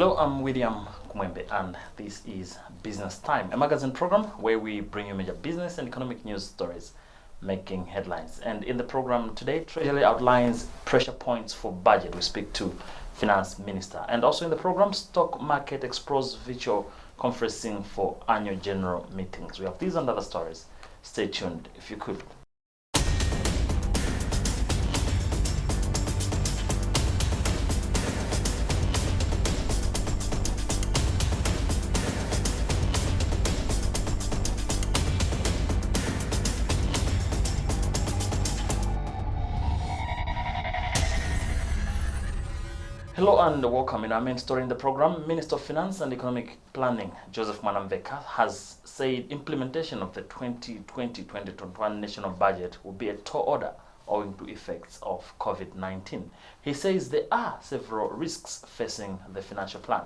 Hello, I'm William Kumwembe, and this is Business Time, a magazine program where we bring you major business and economic news stories making headlines. And in the program today, Treasury outlines pressure points for budget. We speak to Finance Minister. And also in the program, Stock Market explores virtual conferencing for annual general meetings. We have these and other stories. Stay tuned if you could. Hello and welcome. In our main story in the program, Minister of Finance and Economic Planning, Joseph Mwanamveka, has said implementation of the 2020-2021 national budget will be a tall order owing to effects of COVID-19. He says there are several risks facing the financial plan.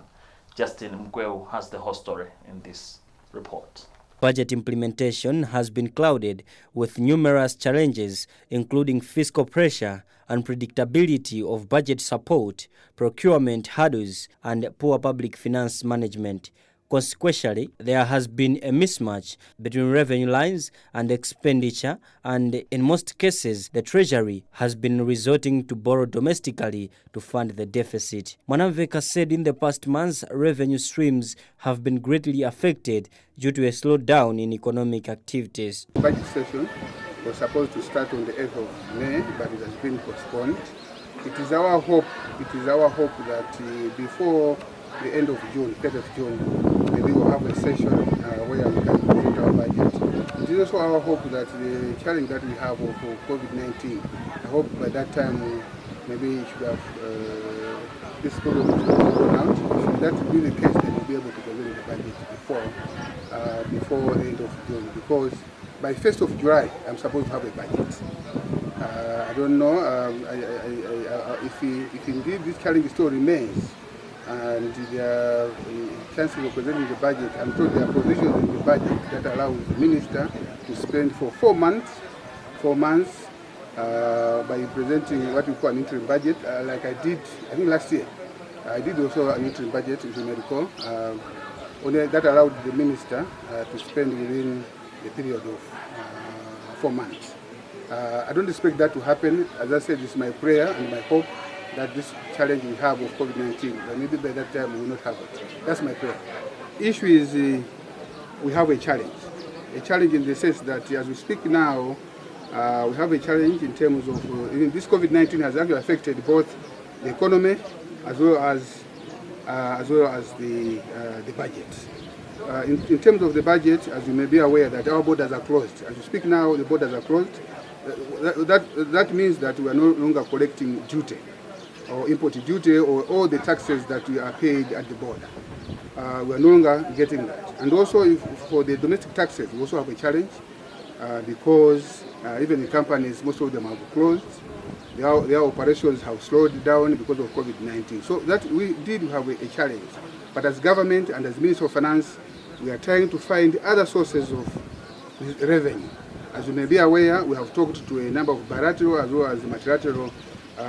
Justin Mkweu has the whole story in this report. Budget implementation has been clouded with numerous challenges, including fiscal pressure, unpredictability of budget support, procurement hurdles, and poor public finance management. Consequently, there has been a mismatch between revenue lines and expenditure, and in most cases, the Treasury has been resorting to borrow domestically to fund the deficit. Mwanamveka said in the past months, revenue streams have been greatly affected due to a slowdown in economic activities. The budget session was supposed to start on the 8th of May, but it has been postponed. It is our hope that before the end of June, 3rd of June, maybe we'll have a session where we can present our budget. It is also our hope that the challenge that we have of COVID-19, I hope by that time maybe it should have, this problem should have gone out. If that be the case, then we'll be able to present the budget before the end of June, because by 1st of July, I'm supposed to have a budget. I don't know if indeed this challenge still remains, and there are chances of presenting the budget. I'm told there are provisions in the budget that allows the minister to spend for 4 months by presenting what we call an interim budget, like I did, I think last year. I did also an interim budget, if you may recall, that allowed the minister to spend within a period of 4 months. I don't expect that to happen. As I said, it's my prayer and my hope that this challenge we have of COVID-19, maybe by that time we will not have it. That's my prayer. Issue is we have a challenge in the sense that as we speak now, we have a challenge in terms of even this COVID-19 has actually affected both the economy as well as the budget. In terms of the budget, as you may be aware, that our borders are closed. As we speak now, the borders are closed. That means that we are no longer collecting duty or import duty or all the taxes that we are paid at the border. We are no longer getting that. And also for the domestic taxes, we also have a challenge because even the companies, most of them have closed. Their operations have slowed down because of COVID-19. So that we did have a challenge. But as government and as Minister of Finance, we are trying to find other sources of revenue. As you may be aware, we have talked to a number of bilateral as well as multilateral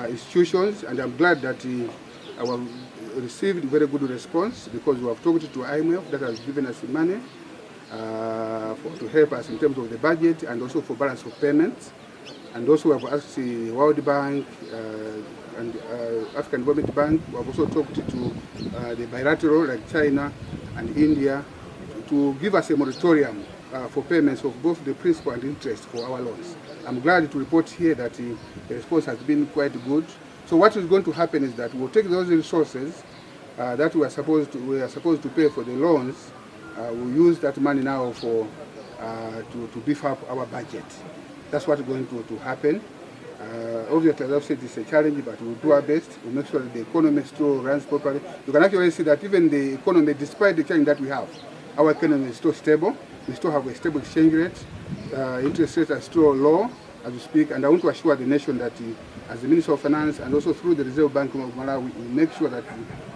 institutions, and I'm glad that our received very good response, because we have talked to IMF that has given us money to help us in terms of the budget and also for balance of payments. And also we have asked the World Bank and African Development Bank. We have also talked to the bilateral like China and India to give us a moratorium for payments of both the principal and interest for our loans. I'm glad to report here that the response has been quite good. So what is going to happen is that we'll take those resources that we are supposed to pay for the loans. We'll use that money now for to beef up our budget. That's what's going to happen. Obviously, as I've said, it's a challenge, but we'll do our best. We'll make sure that the economy still runs properly. You can actually see that even the economy, despite the challenge that we have, our economy is still stable. We still have a stable exchange rate. Interest rates are still low. as we speak, and I want to assure the nation that as the Minister of Finance and also through the Reserve Bank of Malawi, we make sure that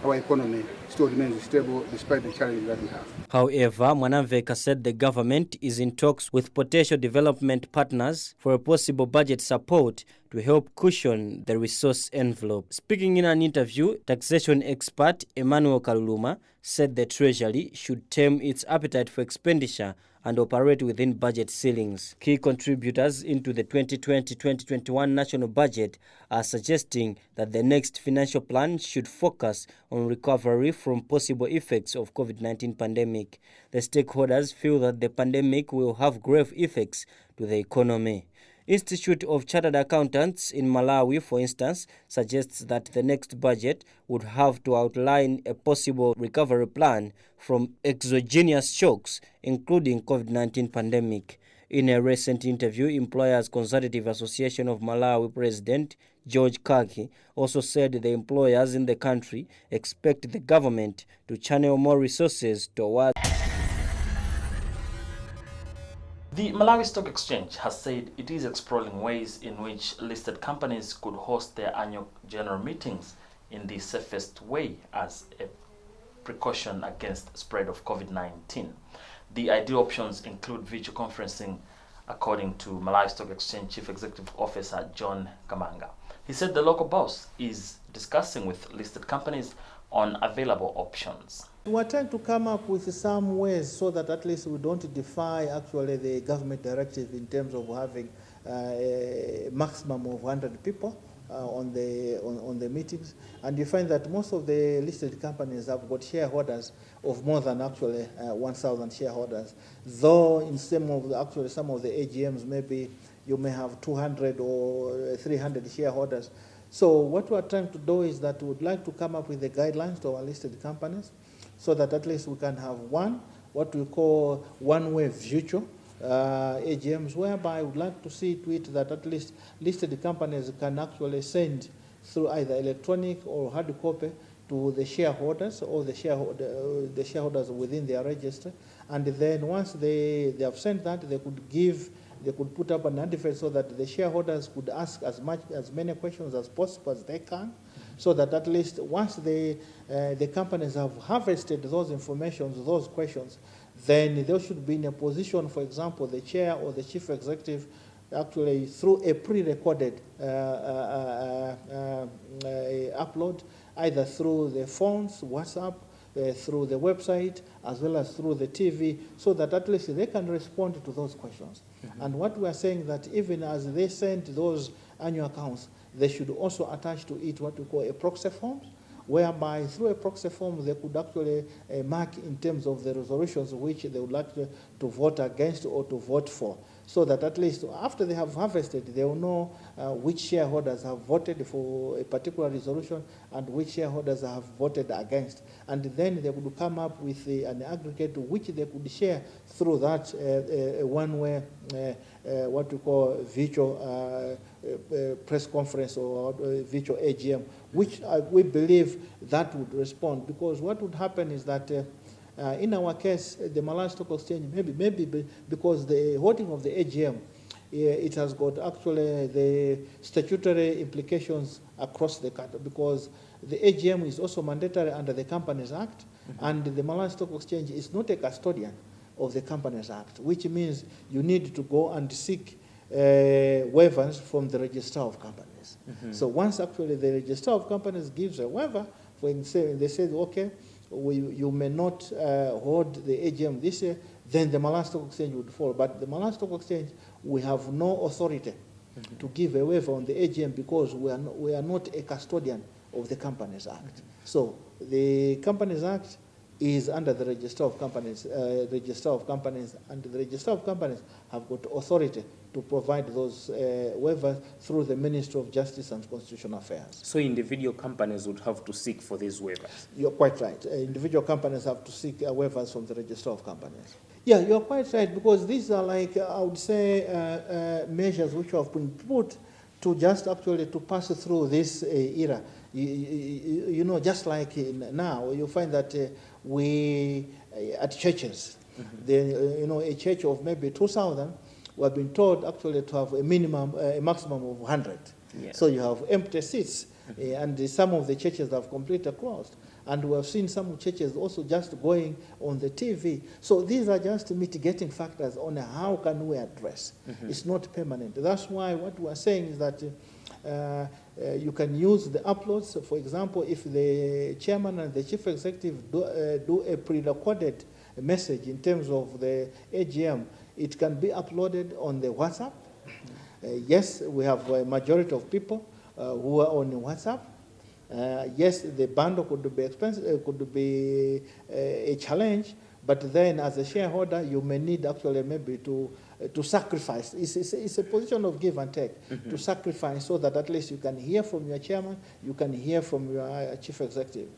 our economy still remains stable despite the challenges that we have. However, Mwanamveka said the government is in talks with potential development partners for a possible budget support to help cushion the resource envelope. Speaking in an interview, taxation expert Emmanuel Kaluluma said the Treasury should tame its appetite for expenditure and operate within budget ceilings. Key contributors into the 2020-2021 national budget are suggesting that the next financial plan should focus on recovery from possible effects of COVID-19 pandemic. The stakeholders feel that the pandemic will have grave effects to the economy. Institute of Chartered Accountants in Malawi, for instance, suggests that the next budget would have to outline a possible recovery plan from exogenous shocks, including COVID-19 pandemic. In a recent interview, Employers Consultative Association of Malawi President George Kaki also said the employers in the country expect the government to channel more resources towards. The Malawi Stock Exchange has said it is exploring ways in which listed companies could host their annual general meetings in the safest way as a precaution against spread of COVID-19. The ideal options include video conferencing, according to Malawi Stock Exchange Chief Executive Officer John Kamanga. He said the local boss is discussing with listed companies on available options. We're trying to come up with some ways so that at least we don't defy actually the government directive in terms of having a maximum of 100 people on the meetings. And you find that most of the listed companies have got shareholders of more than actually 1,000 shareholders. Though in some of the AGMs, maybe you may have 200 or 300 shareholders. So what we're trying to do is that we would like to come up with the guidelines to our listed companies so that at least we can have what we call one-way virtual AGMs, whereby I would like to see to it that at least listed companies can actually send through either electronic or hard copy to the shareholders or the shareholders within their register. And then once they have sent that, they could put up an advert so that the shareholders could ask as many questions as possible as they can, so that at least once the companies have harvested those questions, then they should be in a position, for example, the chair or the chief executive, actually through a pre-recorded upload, either through the phones, WhatsApp, through the website, as well as through the TV, so that at least they can respond to those questions. Mm-hmm. And what we are saying that even as they send those annual accounts, they should also attach to it what we call a proxy form, whereby through a proxy form they could actually mark in terms of the resolutions which they would like to vote against or to vote for, so that at least after they have harvested, they will know which shareholders have voted for a particular resolution and which shareholders have voted against. And then they could come up with an aggregate which they could share through that one-way, what we call virtual press conference or virtual AGM, which we believe that would respond. Because what would happen is that in our case, the Malawi Stock Exchange, maybe because the holding of the AGM, it has got actually the statutory implications across the country, because the AGM is also mandatory under the Companies Act, mm-hmm. and the Malawi Stock Exchange is not a custodian of the Companies Act, which means you need to go and seek waivers from the Register of Companies. Mm-hmm. So once actually the Register of Companies gives a waiver, when they say, okay, you may not hold the AGM this year, then the Malawi Stock Exchange would fall. But the Malawi Stock Exchange, we have no authority mm-hmm. to give a waiver on the AGM because we are not a custodian of the Companies Act. Mm-hmm. So the Companies Act is under the Register of Companies, and the Register of Companies have got authority to provide those waivers through the Ministry of Justice and Constitutional Affairs. So individual companies would have to seek for these waivers? You're quite right. Individual companies have to seek waivers from the Register of Companies. Yeah, you're quite right, because these are like, I would say, measures which have been put to just actually to pass through this era. You know, just like now, you find that we, at churches, mm-hmm. a church of maybe 2,000, we have been told actually to have a maximum of 100. Yeah. So you have empty seats, and some of the churches have completely closed. And we have seen some churches also just going on the TV. So these are just mitigating factors on how can we address. It's not permanent. That's why what we are saying is that you can use the uploads. So for example, if the chairman and the chief executive do a pre-recorded message in terms of the AGM, it can be uploaded on the WhatsApp. Yes, we have a majority of people who are on WhatsApp. Yes, the bundle could be expensive, could be a challenge, but then as a shareholder, you may need actually maybe to sacrifice. It's a position of give and take, to sacrifice so that at least you can hear from your chairman, you can hear from your chief executive.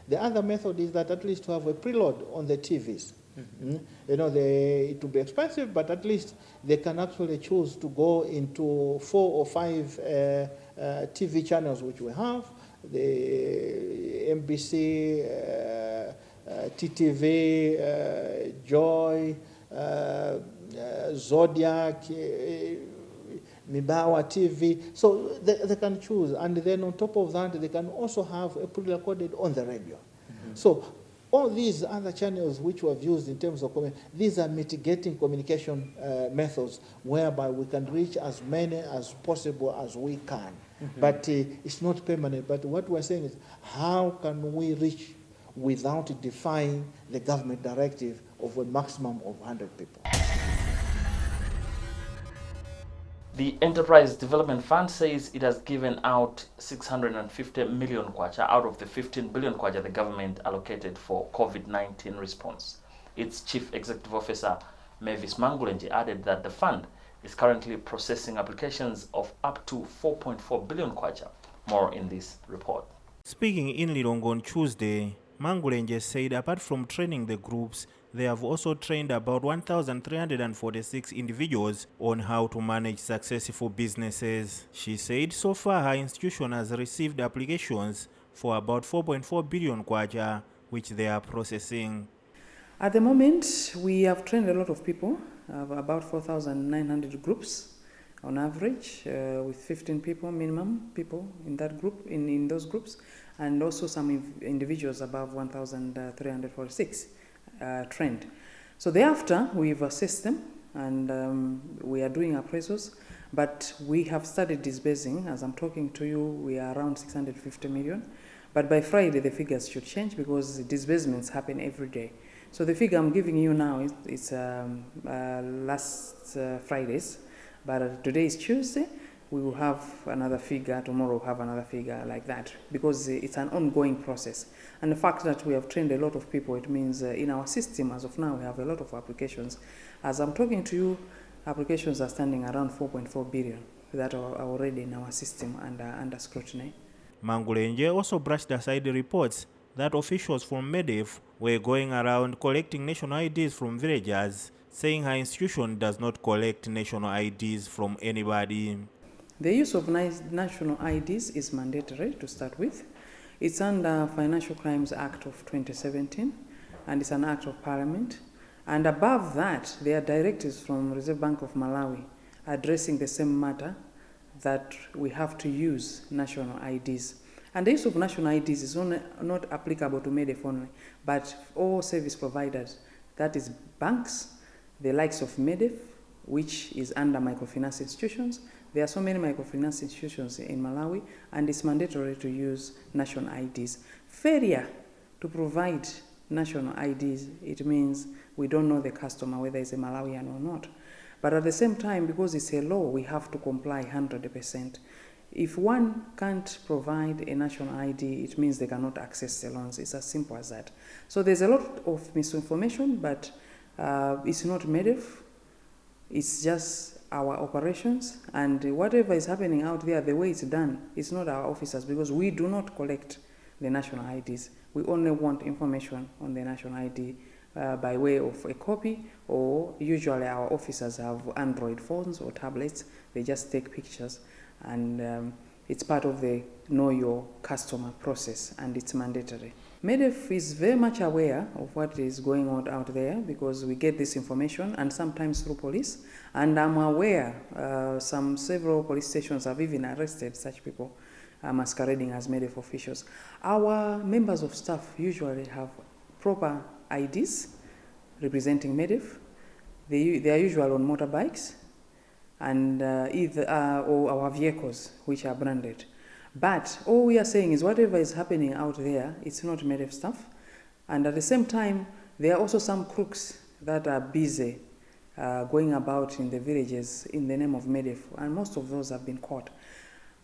The other method is that at least to have a preload on the TVs. You know, it will be expensive, but at least they can actually choose to go into 4 or 5 TV channels which we have, the MBC, TTV, Joy, Zodiac, Mibawa TV. So they can choose, and then on top of that, they can also have a pre-recorded on the radio. So all these other channels which we have used in terms of these are mitigating communication methods whereby we can reach as many as possible as we can. But it's not permanent. But what we're saying is, how can we reach without defying the government directive of a maximum of 100 people? The Enterprise Development Fund says it has given out 650 million kwacha out of the 15 billion kwacha the government allocated for COVID-19 response. Its Chief Executive Officer, Mavis Mangulenje, added that the fund is currently processing applications of up to 4.4 billion kwacha. More in this report. Speaking in Lilongwe on Tuesday, Mangulenje said apart from training the groups, they have also trained about 1,346 individuals on how to manage successful businesses. She said so far her institution has received applications for about 4.4 billion kwacha, which they are processing. At the moment, we have trained a lot of people, about 4,900 groups on average, with 15 people minimum people in that group, in those groups, and also some individuals above 1,346 trained. So thereafter, we've assessed them, and we are doing appraisals, but we have started disbursing. As I'm talking to you, we are around 650 million. But by Friday, the figures should change because disbursements happen every day. So the figure I'm giving you now is last Fridays, but today is Tuesday. We will have another figure, tomorrow we'll have another figure like that, because it's an ongoing process. And the fact that we have trained a lot of people, it means in our system as of now we have a lot of applications. As I'm talking to you, applications are standing around 4.4 billion that are already in our system under scrutiny. Mangulenje also brushed aside the reports that officials from MEDEF were going around collecting national IDs from villagers, saying her institution does not collect national IDs from anybody. The use of national IDs is mandatory to start with. It's under Financial Crimes Act of 2017, and it's an act of parliament. And above that, there are directives from Reserve Bank of Malawi addressing the same matter, that we have to use national IDs. And the use of national IDs is not applicable to MEDEF only, but all service providers, that is banks, the likes of MEDEF, which is under microfinance institutions. There are so many microfinance institutions in Malawi, and it's mandatory to use national IDs. Failure to provide national IDs, it means we don't know the customer, whether it's a Malawian or not. But at the same time, because it's a law, we have to comply 100%. If one can't provide a national ID, it means they cannot access the loans. It's as simple as that. So there's a lot of misinformation, but it's not MEDEF. It's just our operations, and whatever is happening out there, the way it's done, it's not our officers, because we do not collect the national IDs. We only want information on the national ID by way of a copy, or usually our officers have Android phones or tablets. They just take pictures, and it's part of the Know Your Customer process, and it's mandatory. MEDEF is very much aware of what is going on out there because we get this information and sometimes through police. And I'm aware several police stations have even arrested such people masquerading as MEDEF officials. Our members of staff usually have proper IDs representing MEDEF. They are usually on motorbikes and or our vehicles which are branded. But all we are saying is whatever is happening out there, it's not MEDEF stuff. And at the same time, there are also some crooks that are busy going about in the villages in the name of MEDEF, and most of those have been caught.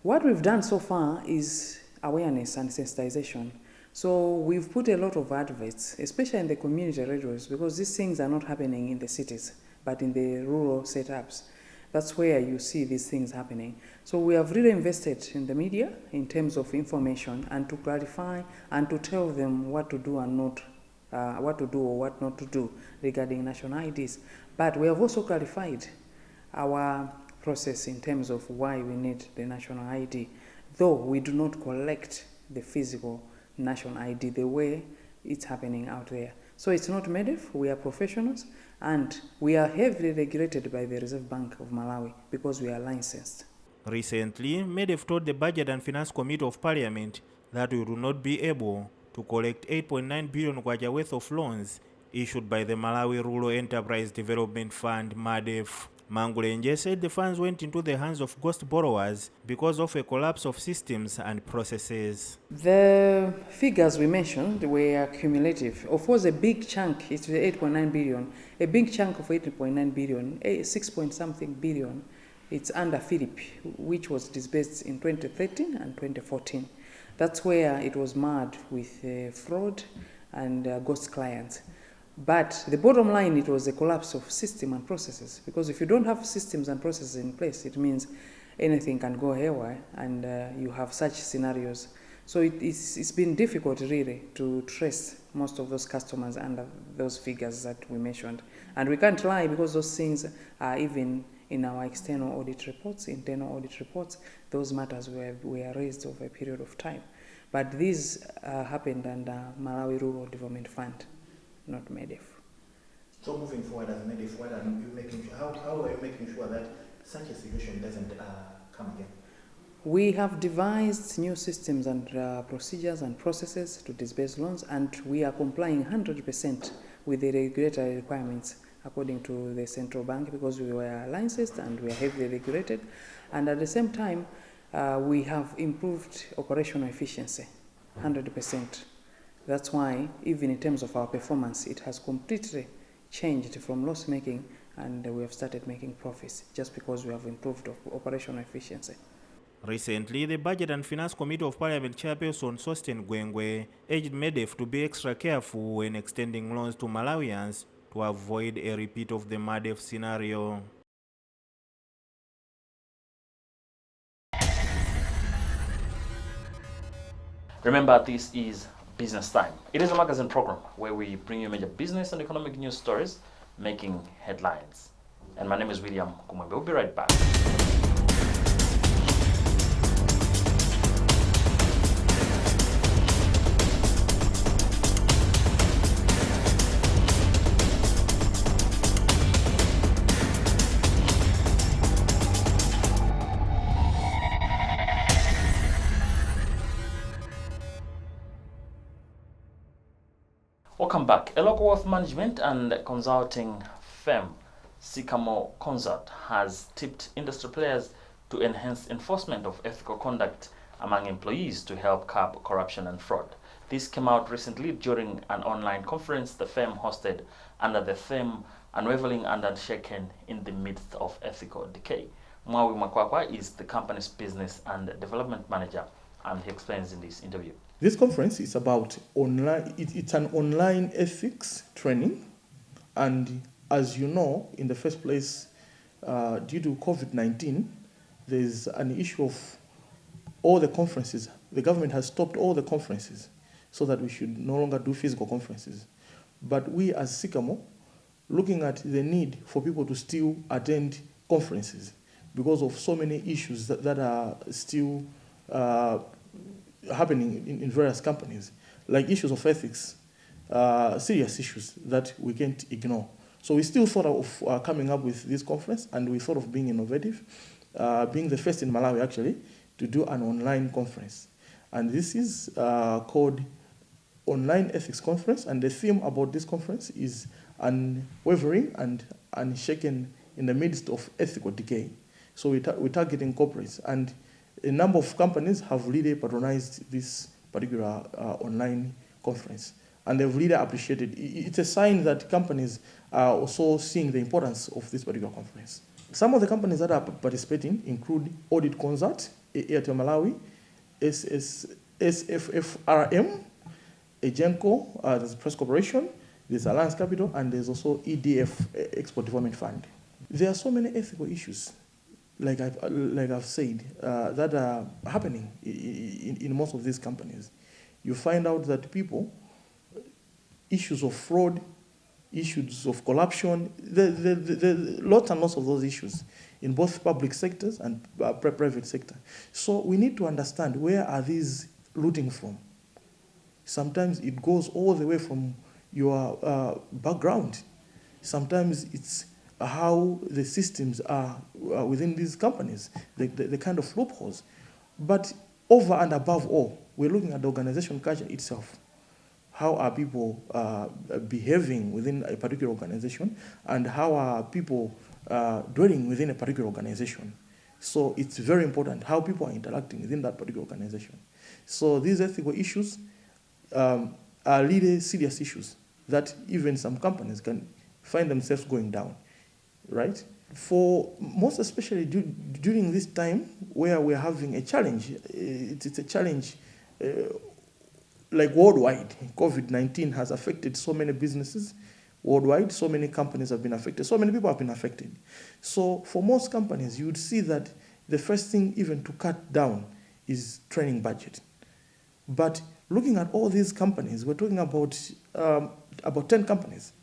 What we've done so far is awareness and sensitization. So we've put a lot of adverts, especially in the community radios, because these things are not happening in the cities, but in the rural setups. That's where you see these things happening. So we have really invested in the media in terms of information and to clarify and to tell them what to do and not, what to do or what not to do regarding national IDs. But we have also clarified our process in terms of why we need the national ID, though we do not collect the physical national ID the way it's happening out there. So it's not MEDEF, we are professionals, and we are heavily regulated by the Reserve Bank of Malawi because we are licensed. Recently, MEDEF told the Budget and Finance Committee of Parliament that we will not be able to collect 8.9 billion kwacha worth of loans issued by the Malawi Rural Enterprise Development Fund, MADEF. Mangulenje said the funds went into the hands of ghost borrowers because of a collapse of systems and processes. The figures we mentioned were cumulative. Of course, a big chunk, it's 8.9 billion, a big chunk of 8.9 billion, 6 point something billion, it's under Philip, which was disbursed in 2013 and 2014. That's where it was marred with fraud and ghost clients. But the bottom line, it was a collapse of system and processes, because if you don't have systems and processes in place, it means anything can go haywire, and you have such scenarios. So it's been difficult really to trace most of those customers under those figures that we mentioned. And we can't lie because those things are even in our external audit reports, internal audit reports. Those matters were raised over a period of time. But these happened under Malawi Rural Development Fund, not MEDEF. So moving forward as MEDEF, what are you making? How are you making sure that such a situation doesn't come again? We have devised new systems and procedures and processes to disburse loans, and we are complying 100% with the regulatory requirements according to the central bank, because we were licensed and we are heavily regulated. And at the same time, we have improved operational efficiency 100%. That's why, even in terms of our performance, it has completely changed from loss making, and we have started making profits just because we have improved operational efficiency. Recently, the Budget and Finance Committee of Parliament Chairperson Sosten Gwengwe urged MEDEF to be extra careful when extending loans to Malawians to avoid a repeat of the MADEF scenario. Remember, this is Business Time. It is a magazine program where we bring you major business and economic news stories making headlines. And my name is William Kumwembe. We'll be right back. Welcome back. A local wealth management and consulting firm, Sycamore Consult, has tipped industry players to enhance enforcement of ethical conduct among employees to help curb corruption and fraud. This came out recently during an online conference the firm hosted under the theme Unraveling and Unshaken in the Midst of Ethical Decay. Mwawi Makwakwa is the company's business and development manager, and he explains in this interview. This conference is about online. It's an online ethics training, and as you know, in the first place, due to COVID-19, there's an issue of all the conferences. The government has stopped all the conferences so that we should no longer do physical conferences. But we as Sycamore, looking at the need for people to still attend conferences because of so many issues that are still happening in various companies, like issues of ethics, serious issues that we can't ignore. So we still thought of coming up with this conference, and we thought of being innovative, being the first in Malawi actually to do an online conference. And this is called Online Ethics Conference, and the theme about this conference is unwavering and unshaken in the midst of ethical decay. So we're targeting corporates, and a number of companies have really patronized this particular online conference, and they've really appreciated it. It's a sign that companies are also seeing the importance of this particular conference. Some of the companies that are participating include Audit Consult, Airtel Malawi, SFFRM, Egenco, there's Press Corporation, there's Alliance Capital, and there's also EDF, Export Development Fund. There are so many ethical issues, like I've said, that are happening in most of these companies. You find out that people, issues of fraud, issues of corruption, the lots and lots of those issues in both public sectors and private sector. So we need to understand, where are these rooting from? Sometimes it goes all the way from your background. Sometimes it's how the systems are within these companies, the kind of loopholes. But over and above all, we're looking at the organization culture itself. How are people behaving within a particular organization, and how are people dwelling within a particular organization? So it's very important how people are interacting within that particular organization. So these ethical issues are really serious issues that even some companies can find themselves going down, right? For most especially during this time where we're having a challenge, it's a challenge like worldwide. COVID-19 has affected so many businesses worldwide, so many companies have been affected, so many people have been affected. So for most companies, you would see that the first thing even to cut down is training budget. But looking at all these companies, we're talking about 10 companies.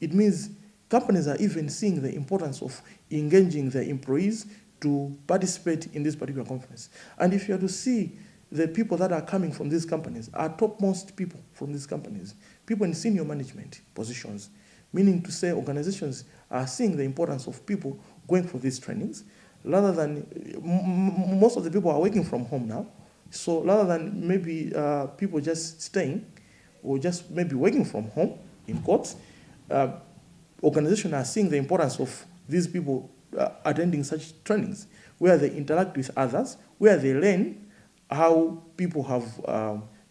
It means companies are even seeing the importance of engaging their employees to participate in this particular conference. And if you are to see the people that are coming from these companies are topmost people from these companies, people in senior management positions, meaning to say organizations are seeing the importance of people going for these trainings, rather than, most of the people are working from home now, so rather than maybe people just staying or just maybe working from home, in quotes, organizations are seeing the importance of these people attending such trainings, where they interact with others, where they learn how people have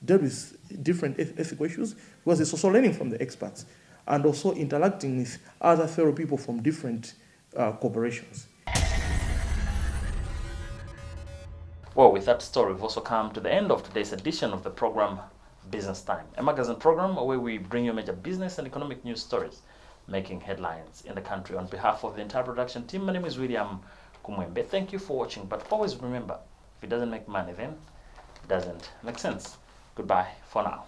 dealt with different ethical issues, because it's also learning from the experts, and also interacting with other fellow people from different corporations. Well, with that story, we've also come to the end of today's edition of the program Business Time, a magazine program where we bring you major business and economic news stories making headlines in the country. On behalf of the entire production team, my name is William Kumwembe. Thank you for watching, but always remember, if it doesn't make money, then it doesn't make sense. Goodbye for now.